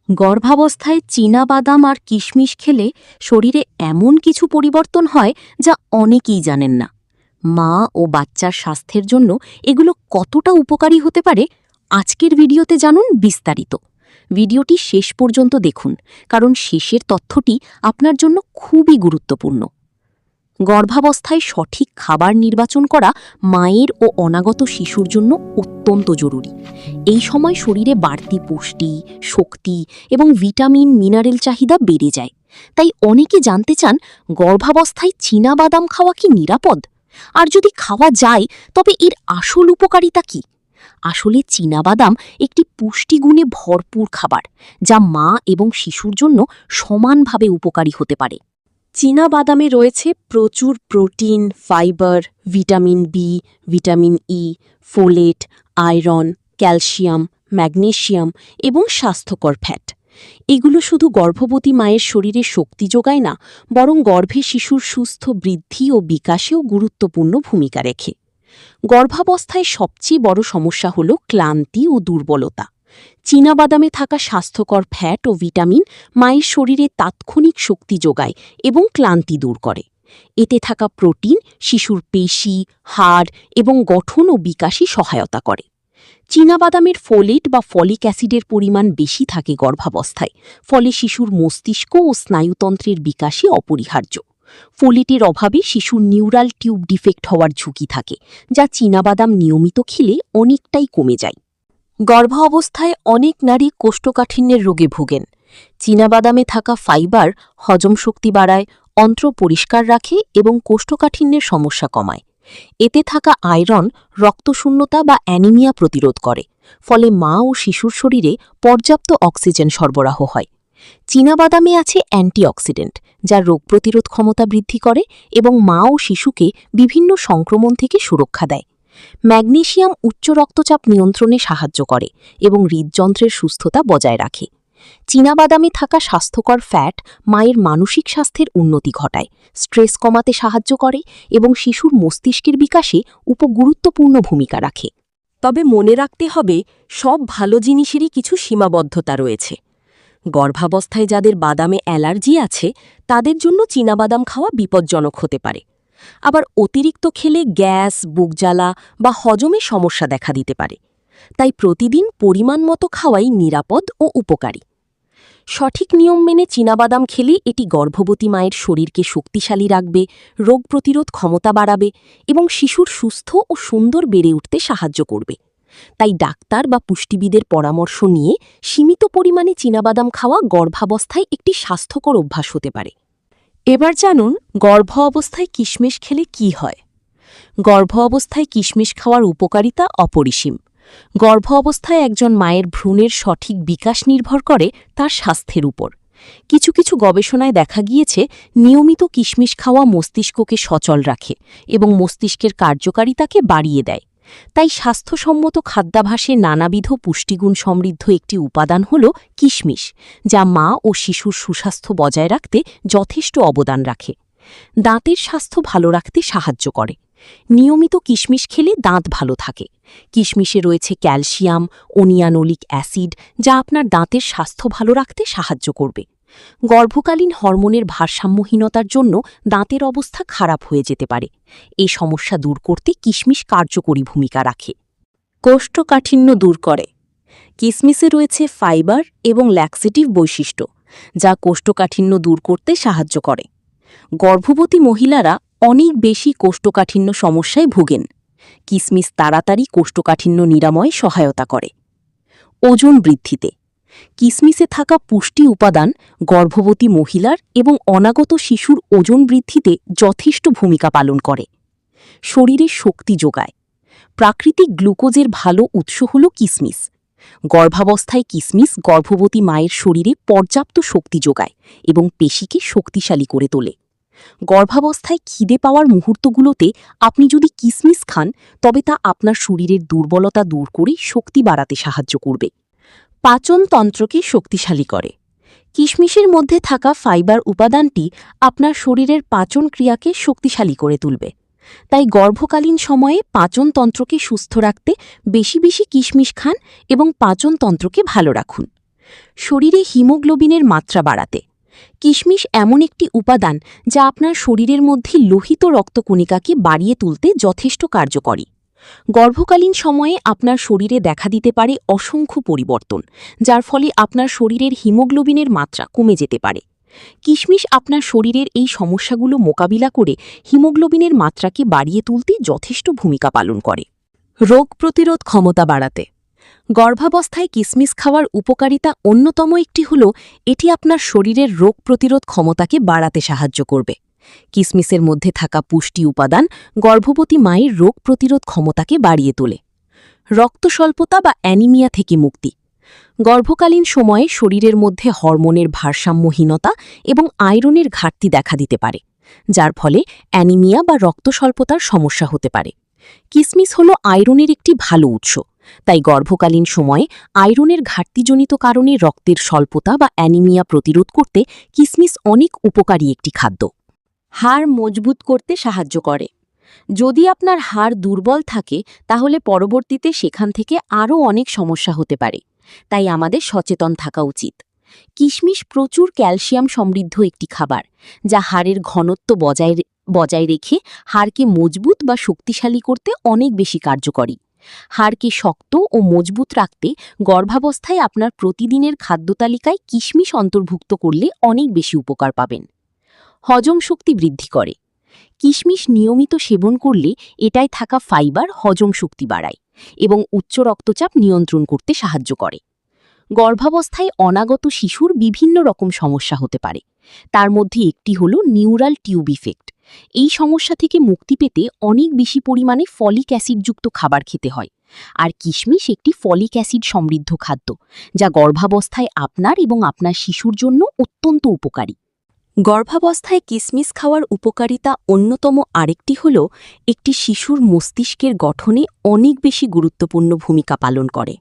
গর্ভাবস্থায় চীনা বাদাম আর কিশমিশ খেলে শরীরে এমন কিছু পরিবর্তন হয় যা অনেকেই জানেন না। মা ও বাচ্চার স্বাস্থ্যের জন্য এগুলো কতটা উপকারী হতে পারে আজকের ভিডিওতে জানুন বিস্তারিত। ভিডিওটি শেষ পর্যন্ত দেখুন, কারণ শেষের তথ্যটি আপনার জন্য খুবই গুরুত্বপূর্ণ। গর্ভাবস্থায় সঠিক খাবার নির্বাচন করা মায়ের ও অনাগত শিশুর জন্য অত্যন্ত জরুরি। এই সময় শরীরে বাড়তি পুষ্টি, শক্তি এবং ভিটামিন মিনারেল চাহিদা বেড়ে যায়। তাই অনেকে জানতে চান, গর্ভাবস্থায় চীনা বাদাম খাওয়া কি নিরাপদ? আর যদি খাওয়া যায় তবে এর আসল উপকারিতা কী? আসলে চীনা বাদাম একটি পুষ্টিগুণে ভরপুর খাবার, যা মা এবং শিশুর জন্য সমানভাবে উপকারী হতে পারে। চীনা বাদামে রয়েছে প্রচুর protein, fibre, vitamin B, vitamin E, folate, iron, calcium, magnesium এবং স্বাস্থ্যকর ফ্যাট। এগুলো শুধু গর্ভবতী মায়ের শরীরে শক্তি যোগায় না, বরং গর্ভে শিশুর সুস্থ বৃদ্ধি ও বিকাশেও গুরুত্বপূর্ণ ভূমিকা রাখে। গর্ভাবস্থায় সবচেয়ে বড় সমস্যা হল ক্লান্তি ও দুর্বলতা। চীনা বাদামে থাকা স্বাস্থ্যকর ফ্যাট ও ভিটামিন মায়ের শরীরে তাৎক্ষণিক শক্তি যোগায় এবং ক্লান্তি দূর করে। এতে থাকা প্রোটিন শিশুর পেশি, হাড় এবং গঠন ও বিকাশে সহায়তা করে। চীনা বাদামের ফোলেট বা ফলিক অ্যাসিডের পরিমাণ বেশি থাকে গর্ভাবস্থায়, ফলে শিশুর মস্তিষ্ক ও স্নায়ুতন্ত্রের বিকাশে অপরিহার্য। ফোলেটের অভাবে শিশুর নিউরাল টিউব ডিফেক্ট হওয়ার ঝুঁকি থাকে, যা চীনা বাদাম নিয়মিত খেলে অনেকটাই কমে যায়। গর্ভ অবস্থায় অনেক নারী কোষ্ঠকাঠিন্যের রোগে ভোগেন। চীনা বাদামে থাকা ফাইবার হজম শক্তি বাড়ায়, অন্ত্র পরিষ্কার রাখে এবং কোষ্ঠকাঠিন্যের সমস্যা কমায়। এতে থাকা আয়রন রক্তশূন্যতা বা অ্যানিমিয়া প্রতিরোধ করে, ফলে মা ও শিশুর শরীরে পর্যাপ্ত অক্সিজেন সরবরাহ হয়। চীনা বাদামে আছে অ্যান্টিঅক্সিডেন্ট, যা রোগ প্রতিরোধ ক্ষমতা বৃদ্ধি করে এবং মা ও শিশুকে বিভিন্ন সংক্রমণ থেকে সুরক্ষা দেয়। ম্যাগনেসিয়াম উচ্চ রক্তচাপ নিয়ন্ত্রণে সাহায্য করে এবং হৃদযন্ত্রের সুস্থতা বজায় রাখে। চীনা বাদামে থাকা স্বাস্থ্যকর ফ্যাট মায়ের মানসিক স্বাস্থ্যের উন্নতি ঘটায়, স্ট্রেস কমাতে সাহায্য করে এবং শিশুর মস্তিষ্কের বিকাশে গুরুত্বপূর্ণ ভূমিকা রাখে। তবে মনে রাখতে হবে, সব ভালো জিনিসেরই কিছু সীমাবদ্ধতা রয়েছে। গর্ভাবস্থায় যাদের বাদামে অ্যালার্জি আছে, তাদের জন্য চীনা বাদাম খাওয়া বিপজ্জনক হতে পারে। আবার অতিরিক্ত খেলে গ্যাস, বুকজ্বালা বা হজমে সমস্যা দেখা দিতে পারে। তাই প্রতিদিন পরিমাণ মতো খাওয়াই নিরাপদ ও উপকারী। সঠিক নিয়ম মেনে চীনাবাদাম খেলে এটি গর্ভবতী মায়ের শরীরকে শক্তিশালী রাখবে, রোগ প্রতিরোধ ক্ষমতা বাড়াবে এবং শিশুর সুস্থ ও সুন্দর বেড়ে উঠতে সাহায্য করবে। তাই ডাক্তার বা পুষ্টিবিদের পরামর্শ নিয়ে সীমিত পরিমাণে চীনাবাদাম খাওয়া গর্ভাবস্থায় একটি স্বাস্থ্যকর অভ্যাস হতে পারে। এবার জানুন, গর্ভ অবস্থায় কিশমিশ খেলে কি হয়। গর্ভ অবস্থায় কিশমিশ খাওয়ার উপকারিতা অপরিসীম। গর্ভ অবস্থায় একজন মায়ের ভ্রূণের সঠিক বিকাশ নির্ভর করে তার স্বাস্থ্যের উপর। কিছু কিছু গবেষণায় দেখা গিয়েছে, নিয়মিত কিশমিশ খাওয়া মস্তিষ্ককে সচল রাখে এবং মস্তিষ্কের কার্যকারিতাকে বাড়িয়ে দেয়। তাই স্বাস্থ্যসম্মত খাদ্যাভ্যাসে নানাবিধ পুষ্টিগুণ সমৃদ্ধ একটি উপাদান হল কিশমিশ, যা মা ও শিশুর সুস্বাস্থ্য বজায় রাখতে যথেষ্ট অবদান রাখে। দাঁতের স্বাস্থ্য ভালো রাখতে সাহায্য করে। নিয়মিত কিশমিশ খেলে দাঁত ভালো থাকে। কিশমিশে রয়েছে ক্যালসিয়াম, অনিয়ানোলিক অ্যাসিড, যা আপনার দাঁতের স্বাস্থ্য ভালো রাখতে সাহায্য করবে। গর্ভকালীন হরমোনের ভারসাম্যহীনতার জন্য দাঁতের অবস্থা খারাপ হয়ে যেতে পারে। এই সমস্যা দূর করতে কিশমিশ কার্যকরী ভূমিকা রাখে। কোষ্ঠকাঠিন্য দূর করে। কিশমিশে রয়েছে ফাইবার এবং ল্যাক্সেটিভ বৈশিষ্ট্য, যা কোষ্ঠকাঠিন্য দূর করতে সাহায্য করে। গর্ভবতী মহিলারা অনেক বেশি কোষ্ঠকাঠিন্য সমস্যায় ভোগেন। কিশমিশ তাড়াতাড়ি কোষ্ঠকাঠিন্য নিরাময়ে সহায়তা করে। ওজন বৃদ্ধিতে। কিশমিশে থাকা পুষ্টি উপাদান গর্ভবতী মহিলার এবং অনাগত শিশুর ওজন বৃদ্ধিতে যথেষ্ট ভূমিকা পালন করে। শরীরে শক্তি যোগায়। প্রাকৃতিক গ্লুকোজের ভালো উৎস হল কিশমিশ। গর্ভাবস্থায় কিশমিশ গর্ভবতী মায়ের শরীরে পর্যাপ্ত শক্তি যোগায় এবং পেশিকে শক্তিশালী করে তোলে। গর্ভাবস্থায় খিদে পাওয়ার মুহূর্তগুলোতে আপনি যদি কিশমিশ খান, তবে তা আপনার শরীরের দুর্বলতা দূর করে শক্তি বাড়াতে সাহায্য করবে। পাচনতন্ত্রকে শক্তিশালী করে। কিশমিশের মধ্যে থাকা ফাইবার উপাদানটি আপনার শরীরের পাচন ক্রিয়াকে শক্তিশালী করে তুলবে। তাই গর্ভকালীন সময়ে পাচনতন্ত্রকে সুস্থ রাখতে বেশি বেশি কিশমিশ খান এবং পাচনতন্ত্রকে ভালো রাখুন। শরীরে হিমোগ্লোবিনের মাত্রা বাড়াতে। কিশমিশ এমন একটি উপাদান যা আপনার শরীরের মধ্যে লোহিত রক্তকণিকাকে বাড়িয়ে তুলতে যথেষ্ট কার্যকরী। গর্ভকালীন সময়ে আপনার শরীরে দেখা দিতে পারে অসংখ্য পরিবর্তন, যার ফলে আপনার শরীরের হিমোগ্লোবিনের মাত্রা কমে যেতে পারে। কিশমিশ আপনার শরীরের এই সমস্যাগুলো মোকাবিলা করে হিমোগ্লোবিনের মাত্রাকে বাড়িয়ে তুলতে যথেষ্ট ভূমিকা পালন করে। রোগ প্রতিরোধ ক্ষমতা বাড়াতে। গর্ভাবস্থায় কিশমিশ খাওয়ার উপকারিতা অন্যতম একটি হল এটি আপনার শরীরের রোগ প্রতিরোধ ক্ষমতাকে বাড়াতে সাহায্য করবে। কিশমিশের মধ্যে থাকা পুষ্টি উপাদান গর্ভবতী মায়ের রোগ প্রতিরোধ ক্ষমতাকে বাড়িয়ে তোলে। রক্তস্বল্পতা বা অ্যানিমিয়া থেকে মুক্তি। গর্ভকালীন সময়ে শরীরের মধ্যে হরমোনের ভারসাম্যহীনতা এবং আয়রনের ঘাটতি দেখা দিতে পারে, যার ফলে অ্যানিমিয়া বা রক্তস্বল্পতার সমস্যা হতে পারে। কিশমিশ হল আয়রনের একটি ভালো উৎস, তাই গর্ভকালীন সময়ে আয়রনের ঘাটতিজনিত কারণে রক্তের স্বল্পতা বা অ্যানিমিয়া প্রতিরোধ করতে কিশমিশ অনেক উপকারী একটি খাদ্য। হাড় মজবুত করতে সাহায্য করে। যদি আপনার হাড় দুর্বল থাকে তাহলে পরবর্তীতে সেখান থেকে আরও অনেক সমস্যা হতে পারে, তাই আমাদের সচেতন থাকা উচিত। কিশমিশ প্রচুর ক্যালসিয়াম সমৃদ্ধ একটি খাবার, যা হাড়ের ঘনত্ব বজায় রেখে হাড়কে মজবুত বা শক্তিশালী করতে অনেক বেশি কার্যকরী। হাড়কে শক্ত ও মজবুত রাখতে গর্ভাবস্থায় আপনার প্রতিদিনের খাদ্যতালিকায় কিশমিশ অন্তর্ভুক্ত করলে অনেক বেশি উপকার পাবেন। হজম শক্তি বৃদ্ধি করে। কিশমিশ নিয়মিত সেবন করলে এটায় থাকা ফাইবার হজম শক্তি বাড়ায় এবং উচ্চ রক্তচাপ নিয়ন্ত্রণ করতে সাহায্য করে। গর্ভাবস্থায় অনাগত শিশুর বিভিন্ন রকম সমস্যা হতে পারে, তার মধ্যে একটি হল নিউরাল টিউব ইফেক্ট। এই সমস্যা থেকে মুক্তি পেতে অনেক বেশি পরিমাণে ফলিক অ্যাসিডযুক্ত খাবার খেতে হয়, আর কিশমিশ একটি ফলিক অ্যাসিড সমৃদ্ধ খাদ্য, যা গর্ভাবস্থায় আপনার এবং আপনার শিশুর জন্য অত্যন্ত উপকারী। গর্ভাবস্থায় কিশমিশ খাওয়ার উপকারিতা অন্যতম আরেকটি হল একটি শিশুর মস্তিষ্কের গঠনে অনেক বেশি গুরুত্বপূর্ণ ভূমিকা পালন করে।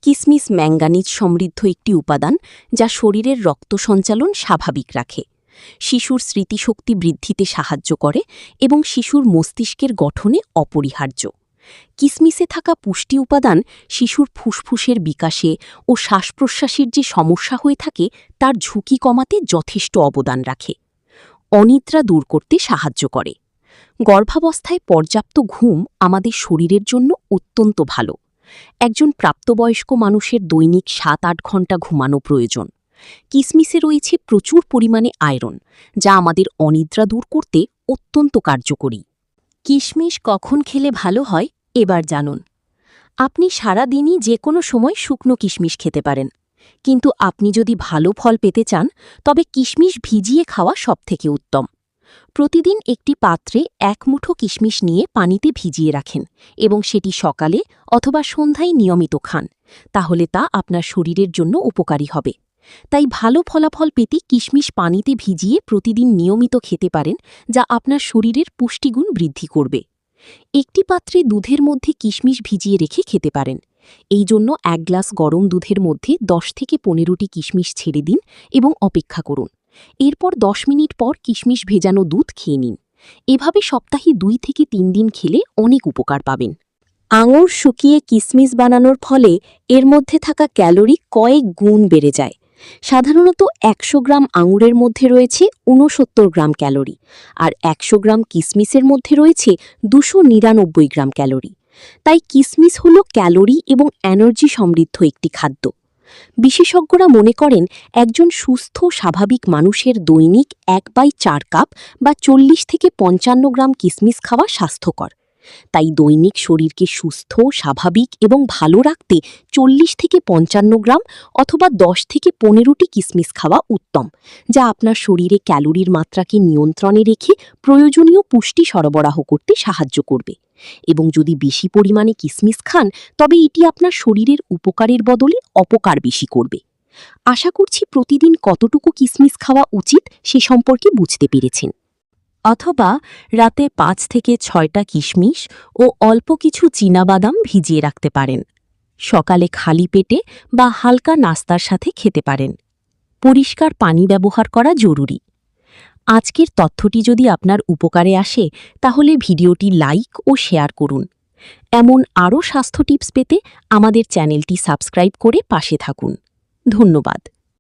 কিশমিশ ম্যাঙ্গানিজ সমৃদ্ধ একটি উপাদান যা শরীরের রক্ত সঞ্চালন স্বাভাবিক রাখে, শিশুর স্মৃতিশক্তি বৃদ্ধিতে সাহায্য করে এবং শিশুর মস্তিষ্কের গঠনে অপরিহার্য। কিশমিশে থাকা পুষ্টি উপাদান শিশুর ফুসফুসের বিকাশে ও শ্বাসপ্রশ্বাসের যে সমস্যা হয়ে থাকে তার ঝুঁকি কমাতে যথেষ্ট অবদান রাখে। অনিদ্রা দূর করতে সাহায্য করে। গর্ভাবস্থায় পর্যাপ্ত ঘুম আমাদের শরীরের জন্য অত্যন্ত ভালো। একজন প্রাপ্তবয়স্ক মানুষের দৈনিক 7-8 ঘণ্টা ঘুমানো প্রয়োজন। কিশমিশে রয়েছে প্রচুর পরিমাণে আয়রন, যা আমাদের অনিদ্রা দূর করতে অত্যন্ত কার্যকরী। কিশমিশ কখন খেলে ভালো হয় এবার জানুন। আপনি সারা দিনই যে কোনো সময় শুকনো কিশমিশ খেতে পারেন, কিন্তু আপনি যদি ভালো ফল পেতে চান তবে কিশমিশ ভিজিয়ে খাওয়া সবথেকে উত্তম। প্রতিদিন একটি পাত্রে 1 মুঠো কিশমিশ নিয়ে পানিতে ভিজিয়ে রাখেন এবং সেটি সকালে অথবা সন্ধ্যায় নিয়মিত খান, তাহলে তা আপনার শরীরের জন্য উপকারী হবে। তাই ভালো ফলাফল পেতে কিশমিশ পানিতে ভিজিয়ে প্রতিদিন নিয়মিত খেতে পারেন, যা আপনার শরীরের পুষ্টিগুণ বৃদ্ধি করবে। একটি পাত্রে দুধের মধ্যে কিশমিশ ভিজিয়ে রেখে খেতে পারেন। এই জন্য 1 গ্লাস গরম দুধের মধ্যে 10 থেকে 15টি কিশমিশ ছেড়ে দিন এবং অপেক্ষা করুন। এরপর 10 মিনিট পর কিশমিশ ভেজানো দুধ খেয়ে নিন। এভাবে সপ্তাহে 2 থেকে 3 দিন খেলে অনেক উপকার পাবেন। আঙুর শুকিয়ে কিশমিশ বানানোর ফলে এর মধ্যে থাকা ক্যালোরি কয়েক গুণ বেড়ে যায়। সাধারণত 100 গ্রাম আঙুরের মধ্যে রয়েছে 69 গ্রাম ক্যালোরি, আর 100 গ্রাম কিশমিশের মধ্যে রয়েছে 299 গ্রাম ক্যালোরি। তাই কিশমিশ হল ক্যালোরি এবং এনার্জি সমৃদ্ধ একটি খাদ্য। বিশেষজ্ঞরা মনে করেন একজন সুস্থ স্বাভাবিক মানুষের দৈনিক 1/4 কাপ বা 40 থেকে 55 গ্রাম কিশমিশ খাওয়া স্বাস্থ্যকর। তাই দৈনিক শরীরকে সুস্থ, স্বাভাবিক এবং ভালো রাখতে 40 থেকে 55 গ্রাম অথবা 10 থেকে 15টি কিশমিশ খাওয়া উত্তম, যা আপনার শরীরে ক্যালোরির মাত্রাকে নিয়ন্ত্রণে রেখে প্রয়োজনীয় পুষ্টি সরবরাহ করতে সাহায্য করবে। এবং যদি বেশি পরিমাণে কিশমিশ খান তবে এটি আপনার শরীরের উপকারের বদলে অপকার বেশি করবে। আশা করছি প্রতিদিন কতটুকু কিশমিশ খাওয়া উচিত সে সম্পর্কে বুঝতে পেরেছেন। অথবা রাতে 5 থেকে 6টা কিশমিশ ও অল্প কিছু চীনাবাদাম ভিজিয়ে রাখতে পারেন। সকালে খালি পেটে বা হালকা নাস্তার সাথে খেতে পারেন। পরিষ্কার পানি ব্যবহার করা জরুরি। আজকের তথ্যটি যদি আপনার উপকারে আসে তাহলে ভিডিওটি লাইক ও শেয়ার করুন। এমন আরও স্বাস্থ্য টিপস পেতে আমাদের চ্যানেলটি সাবস্ক্রাইব করে পাশে থাকুন। ধন্যবাদ।